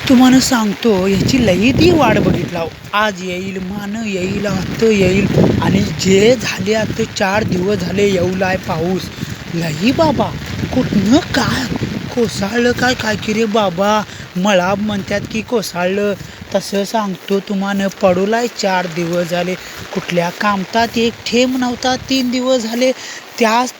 तुम्हाला सांगतो ह्याची लई ती वाट बघितला हो. आज येईल मान येईल आता येईल आणि जे झाले आता 4 दिवस झाले येऊलाय पाऊस. लई बाबा कुठनं काय कोसळलं काय काय की रे बाबा. मळा म्हणतात की कोसळलं. तसं सांगतो तुम्हाला पडूलाय 4 दिवस झाले. कुठल्या कामतात एक ठेम नव्हता 3 दिवस झाले. त्याच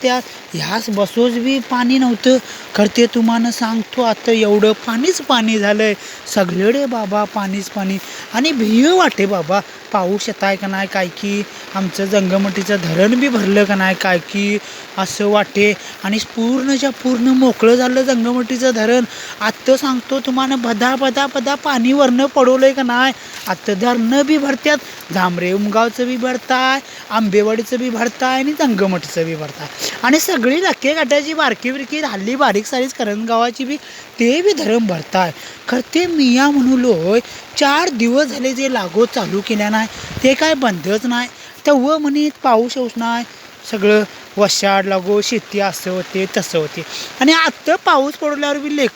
ह्याच बसोच बी पाणी नव्हतं. करते तुम्हाला सांगतो आता एवढं पाणीच पाणी झालंय सगळीकडे बाबा. पाणीच पाणी आणि भीय वाटे बाबा. पाऊस येत आहे का नाही काय की. आमचं जंगमटीचं धरण बी भरलं का नाही काय की असं वाटे. आणि पूर्णच्या पूर्ण मोकळं झालं जंगमटीचं धरण. आत्ता सांगतो तुम्हाला बदा बदा बदा पाणी वरनं पडवलंय का नाही. आत्ता धरणं बी भरत्यात. जांभरे उमगावचं बी भरताय, आंबेवाडीचं बी भरताय आणि जंगमटीचं बी भरताय. आणि सगळी नक्के गाठाची बारकी बिरकी हल्ली बारीक सारीच करंजगावाची बी ते बी धरण भरताय. करते मिया म्हणूलोय 4 दिवस झाले जे लागो चालू केल्या नाही ते काय बंदच नाही. तेव्हा म्हणे पाऊस येऊच नाही. सगळं वशाड लागो शेती असं होते तसं होते. आणि आत्ता पाऊस पडल्यावर बी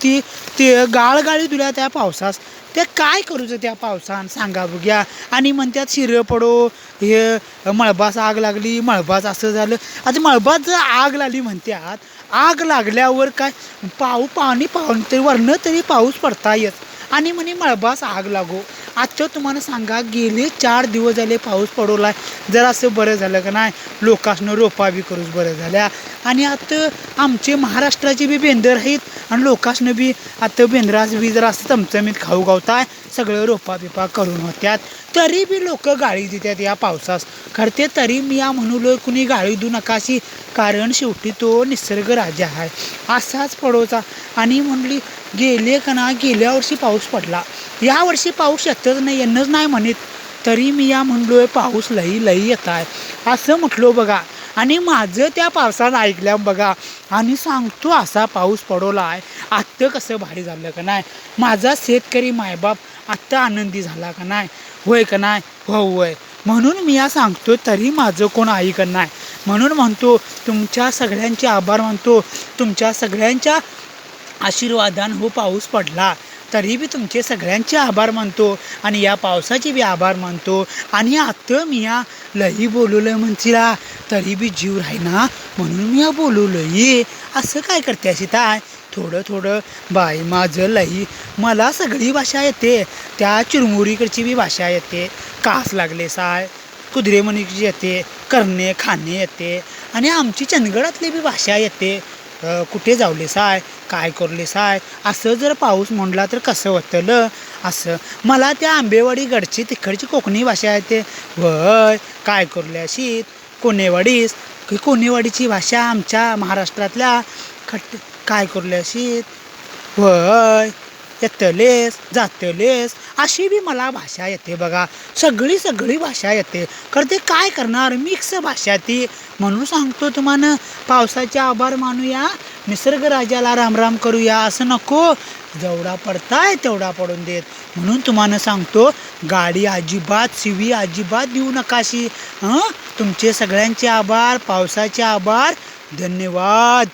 ती ते गाळगाळी दिल्या त्या पावसास. ते काय करूचं त्या पावसान सांगा बघ्या. आणि म्हणतात शिरं पडो हे मळबास आग लागली मळबास असं झालं. आता मळबास जर आग लागली म्हणतात. आग लागल्यावर काय पाणी तरी वरनं तरी पाऊस पडता येत. आणि म्हणे मळबास आग लागो. आजच्या तुम्हाला सांगा गेले 4 दिवस झाले पाऊस पडवलाय. जरा असं बरं झालं का नाही. लोकांसनं रोपा बी करूच बरं झाल्या. आणि आता आमचे महाराष्ट्राचे बी बेंदर आहेत. आणि लोकांसनं बी आता बेंद्रास बी जरा असं चमचमीत खाऊ गावताय. सगळं रोपा बिपा करून होत्यात. तरी बी लोक गाळी देतात या पावसास. करते तरी मी या म्हणून कुणी गाळी देऊ नकाशी. कारण शेवटी तो निसर्ग राजा आहे असाच पडोचा. आणि म्हणली गेले का ना गेल्या वर्षी पाऊस पडला. या वर्षी पाऊस येतच नाही येणंच नाही म्हणत. तरी मी या म्हणलोय पाऊस लई लई येत आहे असं म्हटलो बघा. आणि माझं त्या पावसानं ऐकल्या बघा. आणि सांगतो असा पाऊस पडवला आहे. आत्ता कसं भारी झालं का नाही. माझा शेतकरी मायबाप आत्ता आनंदी झाला का नाही. होय का नाही हो होय. म्हणून मी या सांगतो तरी माझं कोण ऐकत नाही. म्हणून म्हणतो तुमच्या सगळ्यांचे आभार मानतो. तुमच्या सगळ्यांच्या आशीर्वादानं हो पाऊस पडला. तरी बी तुमचे सगळ्यांचे आभार मानतो. आणि या पावसाचे बी आभार मानतो. आणि आत्ता मी या लई बोलवलं म्हणतीला तरी बी जीव राहीना म्हणून मी या बोलवलं ये. असं काय करते अशी ताय थोडं थोडं बाई माझं लई. मला सगळी भाषा येते. त्या चिरमुरीकडची बी भाषा येते. कास लागले साय कुद्रेमणीची येते. करणे खाणे येते. आणि आमची चंदगडातली बी भाषा येते. कुठे जावले साय काय करले साय असं जर पाऊस म्हणला तर कसं होतं असं. मला त्या आंबेवाडी गडची तिकडची कोकणी भाषा येते. वय काय करले अशी कोणेवाडीस कोणेवाडीची भाषा आमच्या महाराष्ट्रातल्या काय करले अशी वय येतलेस जातलेस अशी बी मला भाषा येते बघा. सगळी भाषा येते. करते काय करणार मिक्स भाषा ती. म्हणून सांगतो तुम्हाला पावसाचे आभार मानूया. निसर्ग राजाला रामराम करूया. असं नको जेवढा पडताय तेवढा पडून देत. म्हणून तुम्हाला सांगतो गाडी अजिबात शिवी अजिबात देऊ नकाशी. तुमचे सगळ्यांचे आभार पावसाचे आभार धन्यवाद.